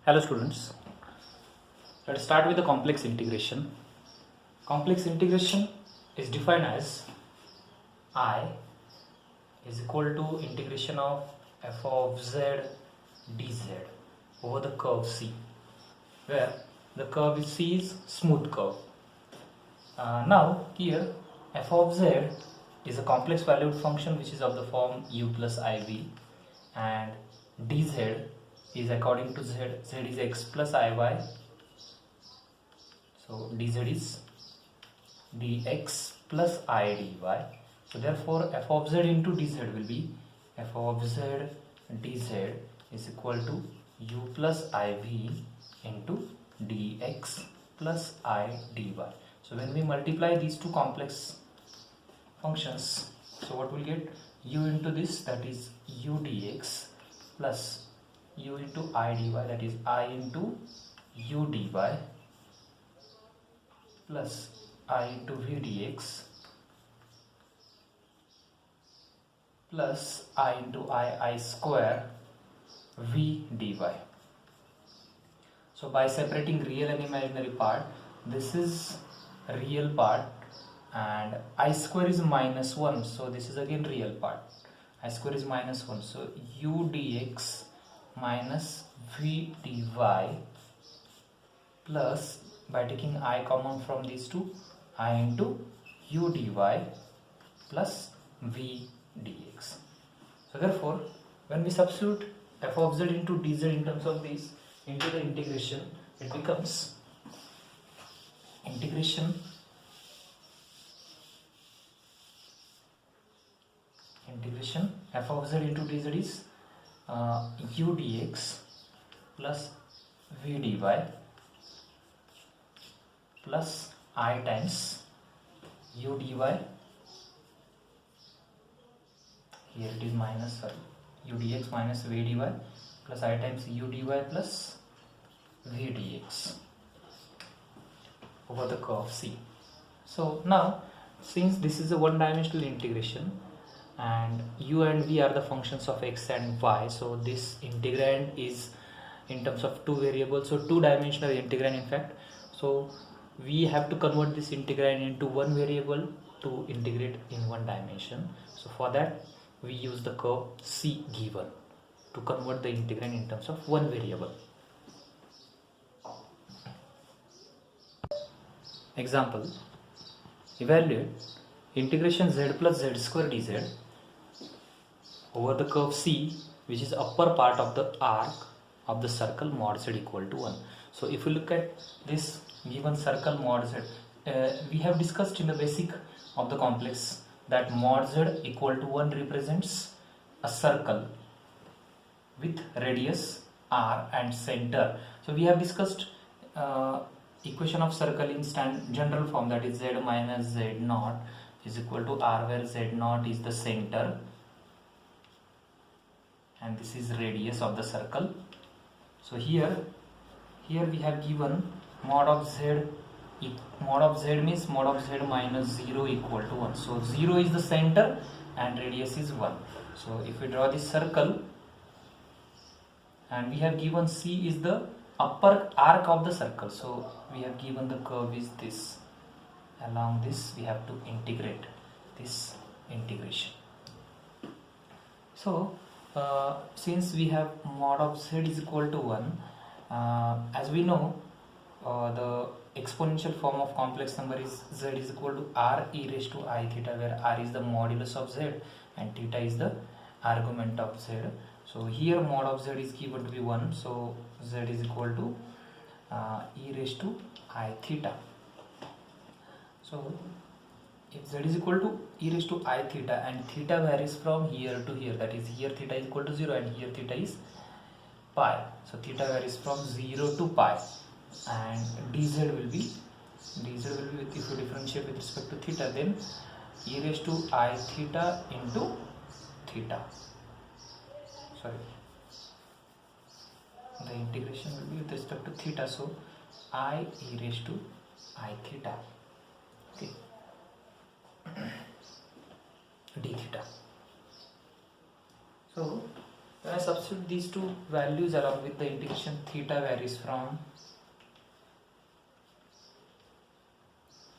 Hello students, let's start with the complex integration. Complex integration is defined as I is equal to integration of f of z dz over the curve C, where the curve C is smooth curve. Now here f of z is a complex valued function which is of the form u plus iv, and dz is according to z is x plus iy, so dz is dx plus I dy. So therefore f of z into dz will be f of z dz is equal to u plus iv into dx plus I dy. So when we multiply these two complex functions, so what we'll get, u into this, that is u dx, plus u into I dy, that is I into u dy, plus I into v dx, plus I into I square v dy. So by separating real and imaginary part, this is real part and I square is minus 1, so this is again real part. I square is minus 1, so u dx minus v dy, plus by taking I common from these two, I into u dy plus v dx. So therefore when we substitute f of z into dz in terms of this into the integration, it becomes integration f of z into dz is u dx plus v dy plus I times u dy, here it is minus, u dx minus v dy plus I times u dy plus v dx over the curve C. So now since this is a one dimensional integration and u and v are the functions of x and y, so this integrand is in terms of two variables, so two dimensional integrand in fact. So we have to convert this integrand into one variable to integrate in one dimension. So for that we use the curve C given to convert the integrand in terms of one variable. Example, evaluate integration z plus z square dz over the curve C, which is upper part of the arc of the circle mod z equal to 1. So if you look at this given circle mod z, we have discussed in the basic of the complex that mod z equal to 1 represents a circle with radius r and center. So we have discussed equation of circle in general form, that is z minus z naught is equal to r, where z naught is the center and this is radius of the circle. So here we have given mod of z means mod of z minus 0 equal to 1. So 0 is the center and radius is 1. So if we draw this circle and we have given C is the upper arc of the circle, so we have given the curve is this. Along this we have to integrate this integration. So since we have mod of z is equal to 1, as we know the exponential form of complex number is z is equal to r e raised to I theta, where r is the modulus of z and theta is the argument of z. So here mod of z is given to be 1, so z is equal to e raised to I theta. So if z is equal to e raised to I theta and theta varies from here to here, that is here theta is equal to 0 and here theta is pi, so theta varies from 0 to pi, and dz will be if you differentiate with respect to theta, then e raised to I theta into theta, the integration will be with respect to theta, so I e raised to I theta, okay, d theta. So I substitute these two values along with the integration, theta varies from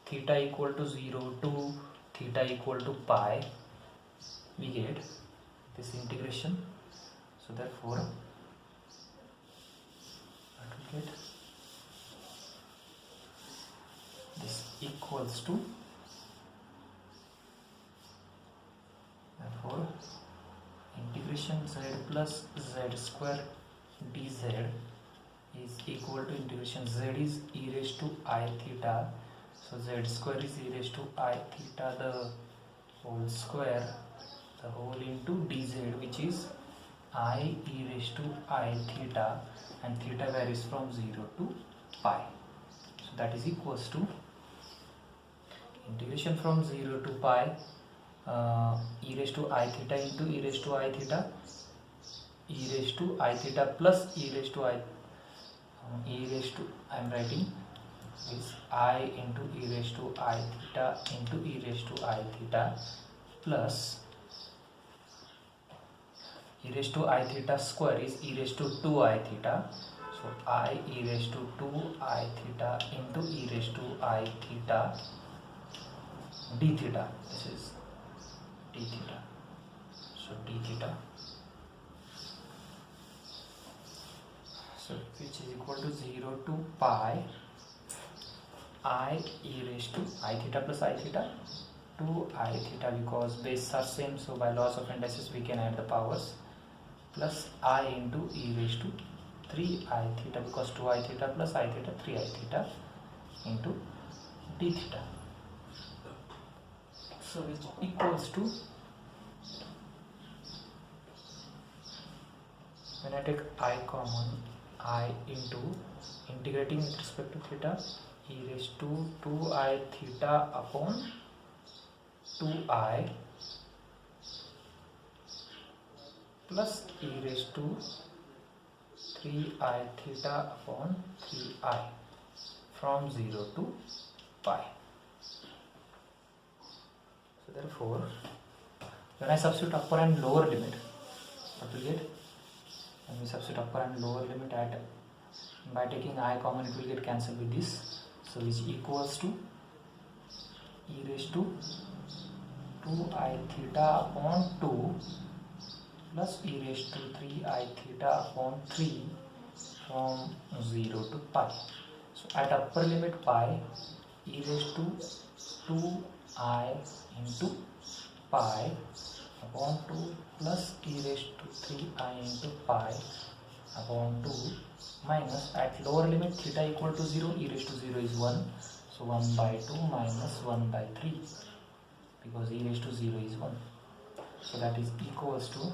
theta equal to 0 to theta equal to pi, we get this integration. So therefore what we get, this equals to, therefore integration z plus z square dz is equal to integration, z is e raised to I theta, so z square is e raised to I theta the whole square, the whole into dz, which is I e raised to I theta, and theta varies from 0 to pi. So that is equals to integration from 0 to pi, e raised to I theta into e raised to I theta, e raised to I theta plus e raised to I, I am writing is I into e raised to I theta into e raised to I theta plus e raised to I theta square is e raised to 2I theta, so I e raised to 2I theta into e raised to I theta d theta, this is d theta, so d theta, so which is equal to 0 to pi I e raised to I theta plus I theta 2I theta, because bases are same, so by laws of indices we can add the powers, plus I into e raised to 3I theta, because 2I theta plus I theta 3I theta into d theta, so which equals to, when I take I common, I into integrating with respect to theta, e raised to 2I theta upon 2I plus e raised to 3I theta upon 3I from 0 to pi. So therefore when I substitute upper and lower limit, what we get, when we substitute upper and lower limit at, by taking I common, it will get cancelled with this, so which equals to e raised to 2I theta upon 2 plus e raised to 3I theta upon 3 from 0 to pi. So at upper limit pi, e raised to 2I into pi upon 2 plus e raised to 3I into pi upon 2 minus, at lower limit theta equal to 0, e raised to 0 is 1, so 1 by 2 minus 1 by 3, because e raised to 0 is 1, so that is equals to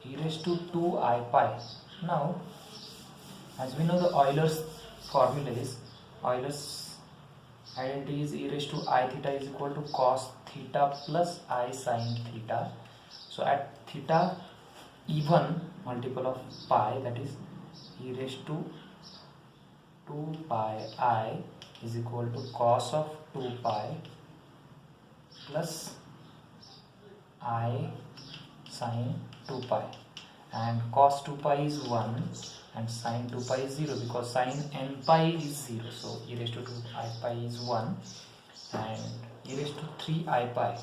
e raised to 2I pi. Now as we know the Euler's formula is, Euler's identity is e raised to I theta is equal to cos theta plus I sin theta, so at theta even multiple of pi, that is e raised to 2 pi I is equal to cos of 2 pi plus I sin 2 pi, and cos 2 pi is 1 and sin 2 pi is 0, because sin n pi is 0, so e raised to 2I pi is 1, and e raised to 3I pi,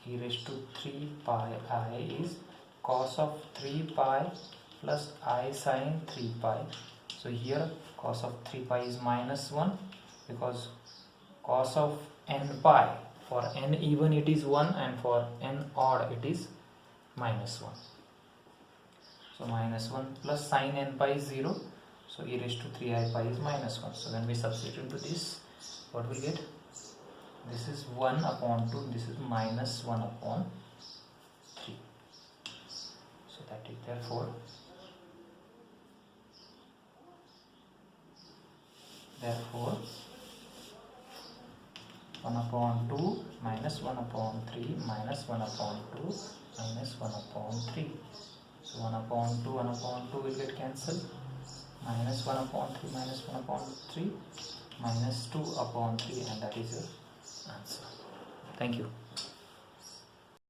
e raised to 3 pi I is cos of 3 pi plus I sin 3 pi, so here cos of 3 pi is minus 1, because cos of n pi, for n even it is 1 and for n odd it is minus 1, so minus 1 plus sin n pi is 0, so e raised to 3I pi is minus 1, so when we substitute into this, what we get, this is 1 upon 2, this is minus 1 upon 3, so that is therefore 1 upon 2 minus 1 upon 3 minus 1 upon 2 minus 1 upon 3. So 1 upon 2 will get cancelled. Minus 1 upon 3 minus 1 upon 3 minus 2 upon 3, and that is your answer. Thank you.